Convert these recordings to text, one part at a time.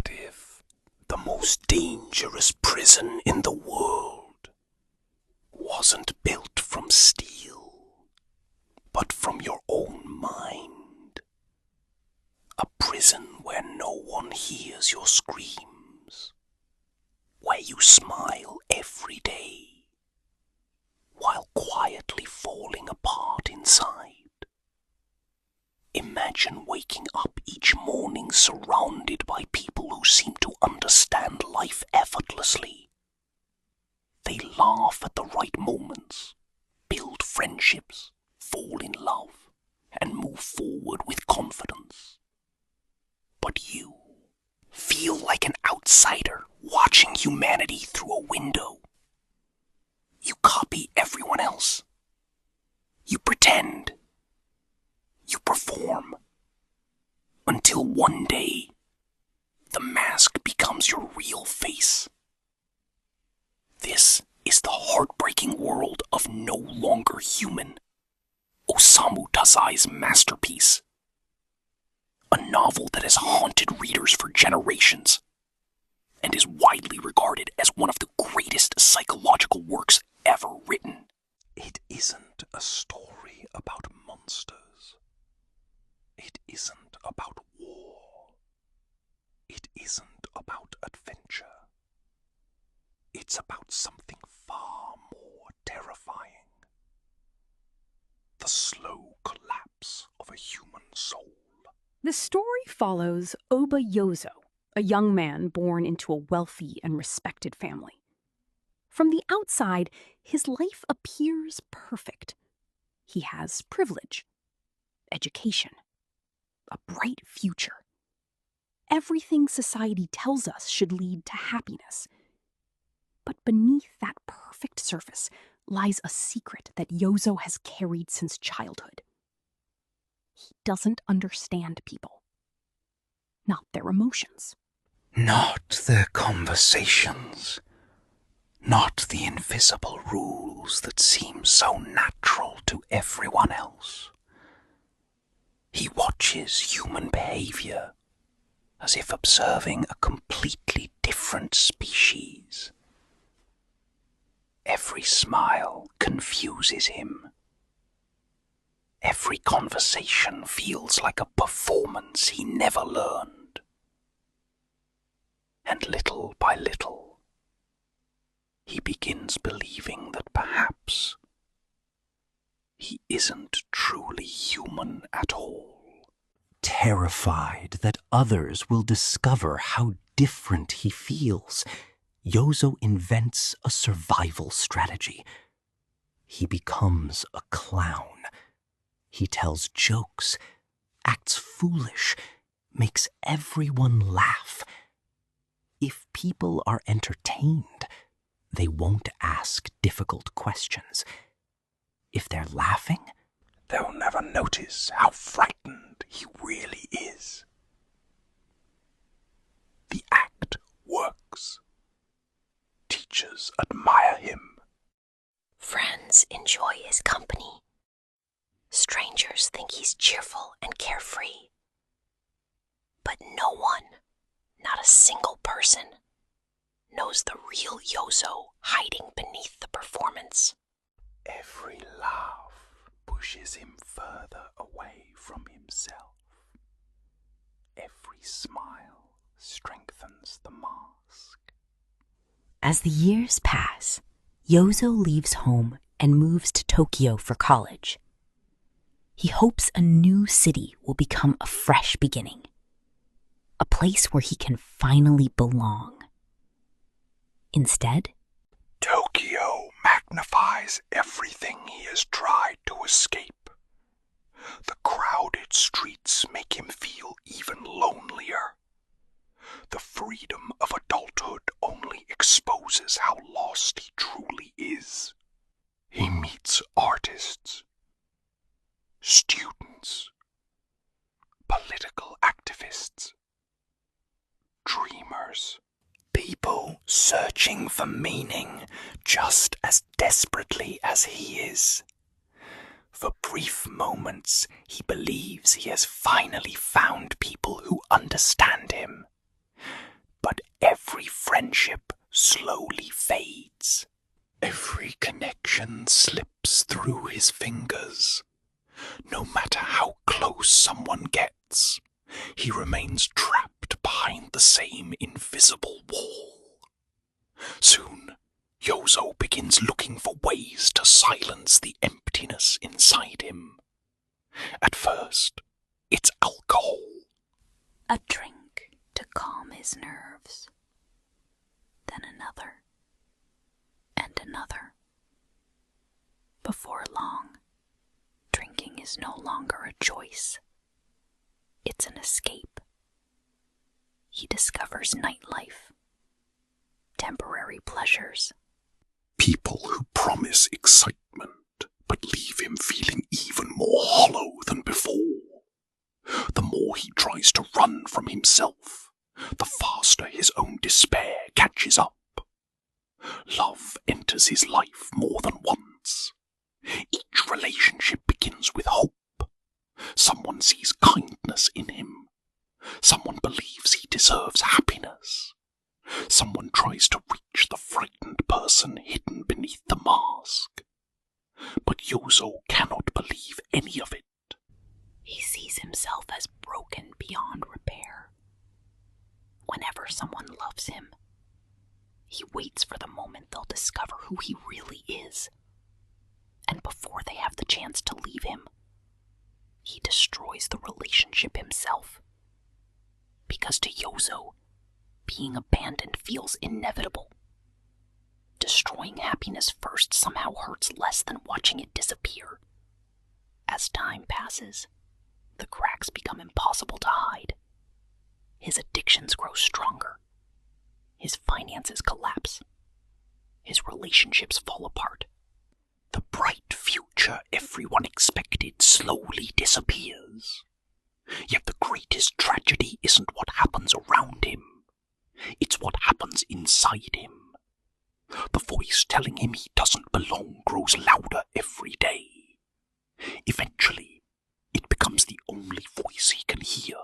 What if the most dangerous prison in the world wasn't built from steel, but from your own mind? A prison where no one hears your screams, where you smile every day, while quietly falling apart inside. Imagine waking up each morning surrounded by people who seem to understand life effortlessly. They laugh at the right moments, build friendships, fall in love, and move forward with confidence. But you feel like an outsider watching humanity through a window. You copy everyone else. You pretend. You perform. Until one day, the mask becomes your real face. This is the heartbreaking world of No Longer Human, Osamu Dazai's masterpiece. A novel that has haunted readers for generations, and is widely regarded as one of the greatest psychological works ever written. It isn't a story about monsters. It isn't about war. It isn't about adventure. It's about something far more terrifying. The slow collapse of a human soul. The story follows Oba Yozo, a young man born into a wealthy and respected family. From the outside, his life appears perfect. He has privilege, education, a bright future. Everything society tells us should lead to happiness. But beneath that perfect surface lies a secret that Yozo has carried since childhood. He doesn't understand people, not their emotions. Not their conversations. Not the invisible rules that seem so natural to everyone else. He watches human behavior as if observing a completely different species. Every smile confuses him. Every conversation feels like a performance he never learned. And little by little, he begins believing that perhaps he isn't truly human at all. Terrified that others will discover how different he feels, Yozo invents a survival strategy. He becomes a clown. He tells jokes, acts foolish, makes everyone laugh. If people are entertained, they won't ask difficult questions. If they're laughing, they'll never notice how frightened he really is. The act works. Teachers admire him. Friends enjoy his company. Strangers think he's cheerful and carefree. But no one, not a single person, knows the real Yozo hiding beneath the performance. Every laugh pushes him further away from himself. Every smile strengthens the mask. As the years pass, Yozo leaves home and moves to Tokyo for college. He hopes a new city will become a fresh beginning, a place where he can finally belong. Instead, Tokyo magnifies everything he has tried to escape. The crowded streets make him feel even lonelier. The freedom of adulthood only exposes how lost he truly is. He meets artists, students, political activists, dreamers, people searching for meaning just as desperately as he is. For brief moments, he believes he has finally found people who understand him. friendship slowly fades. Every connection slips through his fingers. No matter how close someone gets, he remains trapped behind the same invisible wall. Soon, Yozo begins looking for ways to silence the emptiness inside him. At first, it's alcohol. A drink to calm his nerves. Then another. And another. Before long, drinking is no longer a choice. It's an escape. He discovers nightlife, temporary pleasures. People who promise excitement but leave him feeling even more hollow than before. The more he tries to run from himself, the faster his own despair catches up. Love enters his life more than once. Each relationship begins with hope. Someone sees kindness in him. Someone believes he deserves happiness. Someone tries to reach the frightened person hidden beneath the mask. But Yozo cannot believe any of it. He sees himself as broken beyond repair. Whenever someone loves him, he waits for the moment they'll discover who he really is. And before they have the chance to leave him, he destroys the relationship himself. Because to Yozo, being abandoned feels inevitable. Destroying happiness first somehow hurts less than watching it disappear. As time passes, the cracks become impossible to hide. His addictions grow stronger. His finances collapse. His relationships fall apart. The bright future everyone expected slowly disappears. Yet the greatest tragedy isn't what happens around him. It's what happens inside him. The voice telling him he doesn't belong grows louder every day. Eventually, it becomes the only voice he can hear.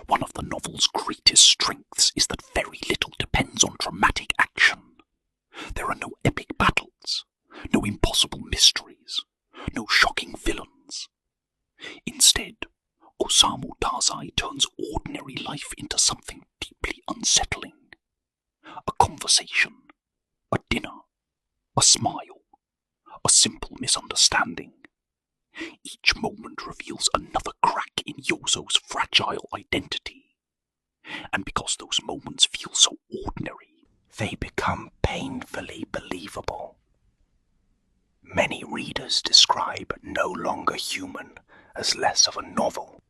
One of the novel's greatest strengths is that very little depends on dramatic action. There are no epic battles, no impossible mysteries, no shocking villains. Instead, Osamu Dazai turns ordinary life into something deeply unsettling. A conversation, a dinner, a smile, a simple misunderstanding. Each moment reveals another crack in Yozo's fragile identity. And because those moments feel so ordinary, they become painfully believable. Many readers describe No Longer Human as less of a novel,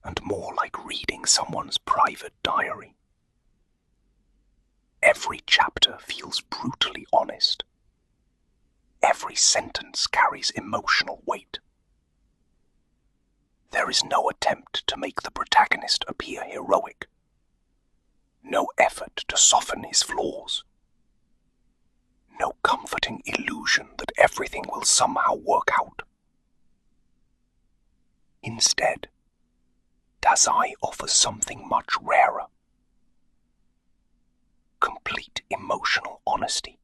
and more like reading someone's private diary. Every chapter feels brutally honest. Every sentence carries emotional weight. There is no attempt to make the protagonist appear heroic. No effort to soften his flaws. No comforting illusion that everything will somehow work out. Instead, Dazai offers something much rarer. Complete emotional honesty.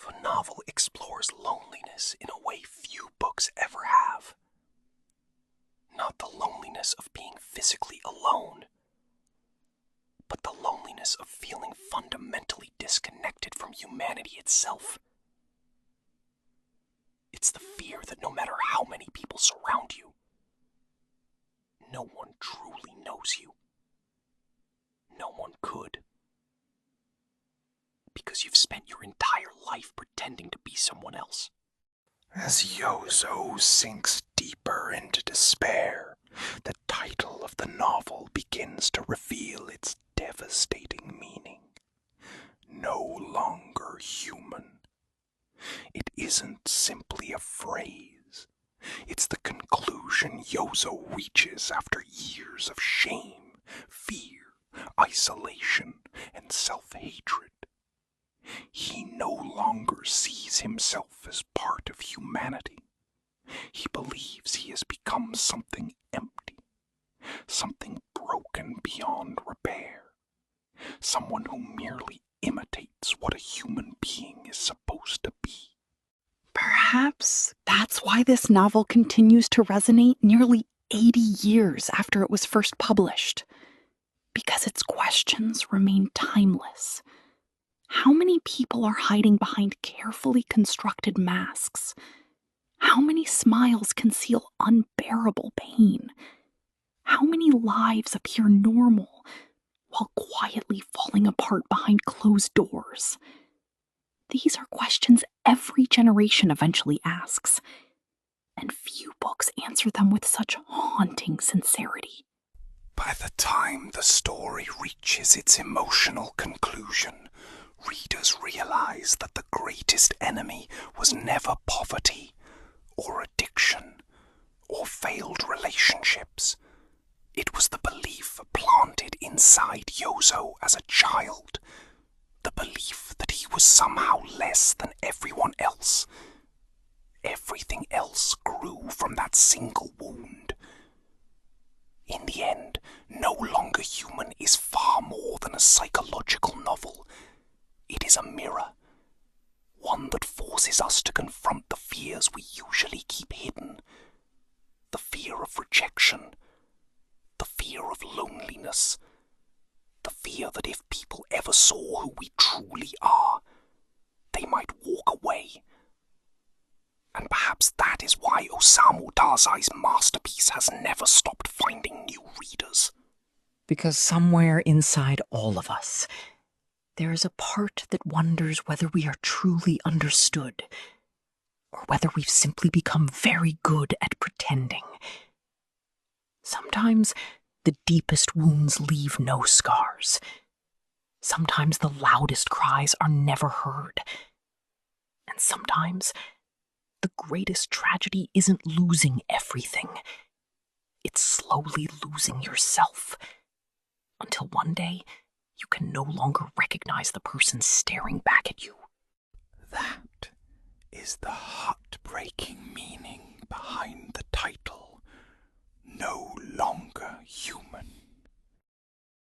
The novel explores loneliness in a way few books ever have. Not the loneliness of being physically alone, but the loneliness of feeling fundamentally disconnected from humanity itself. It's the fear that no matter how many people surround you, no one truly knows you. No one could. Because you've spent your entire life pretending to be someone else. As Yozo sinks deeper into despair, the title of the novel begins to reveal its devastating meaning. No longer human. It isn't simply a phrase. It's the conclusion Yozo reaches after years of shame, fear, isolation, and self-hatred. He no longer sees himself as part of humanity. He believes he has become something empty, something broken beyond repair. someone who merely imitates what a human being is supposed to be. Perhaps that's why this novel continues to resonate nearly 80 years after it was first published. Because its questions remain timeless. How many people are hiding behind carefully constructed masks? How many smiles conceal unbearable pain? How many lives appear normal while quietly falling apart behind closed doors? These are questions every generation eventually asks, and few books answer them with such haunting sincerity. By the time the story reaches its emotional conclusion, readers realize that the greatest enemy was never poverty, or addiction, or failed relationships. It was the belief planted inside Yozo as a child, the belief that he was somehow less than everyone else. Everything else grew from that single wound. In the end, No Longer Human is far more than a psychological novel. It is a mirror, one that forces us to confront the fears we usually keep hidden. The fear of rejection, the fear of loneliness, the fear that if people ever saw who we truly are, they might walk away. And perhaps that is why Osamu Dazai's masterpiece has never stopped finding new readers. Because somewhere inside all of us, there is a part that wonders whether we are truly understood, or whether we've simply become very good at pretending. Sometimes the deepest wounds leave no scars. Sometimes the loudest cries are never heard. And sometimes the greatest tragedy isn't losing everything. It's slowly losing yourself, until one day you can no longer recognize the person staring back at you. That is the heartbreaking meaning behind the title, No Longer Human.